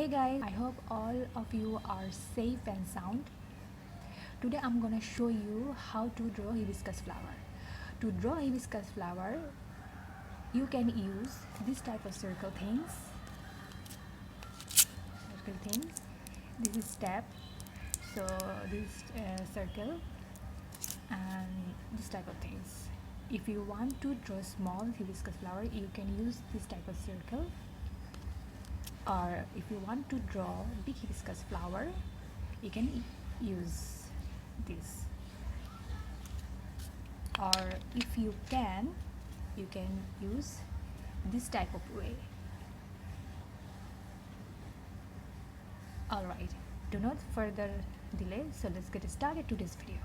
guys, I hope all of you are safe and sound. Today I'm gonna show you how to draw hibiscus flower. To draw hibiscus flower, you can use this type of circle things. This is step, so this circle and this type of things. If you want to draw small hibiscus flower, you can use this type of circle. Or if you want to draw big hibiscus flower, you can use this. Or if you can use this type of way. Alright, do not further delay, so let's get started to this video.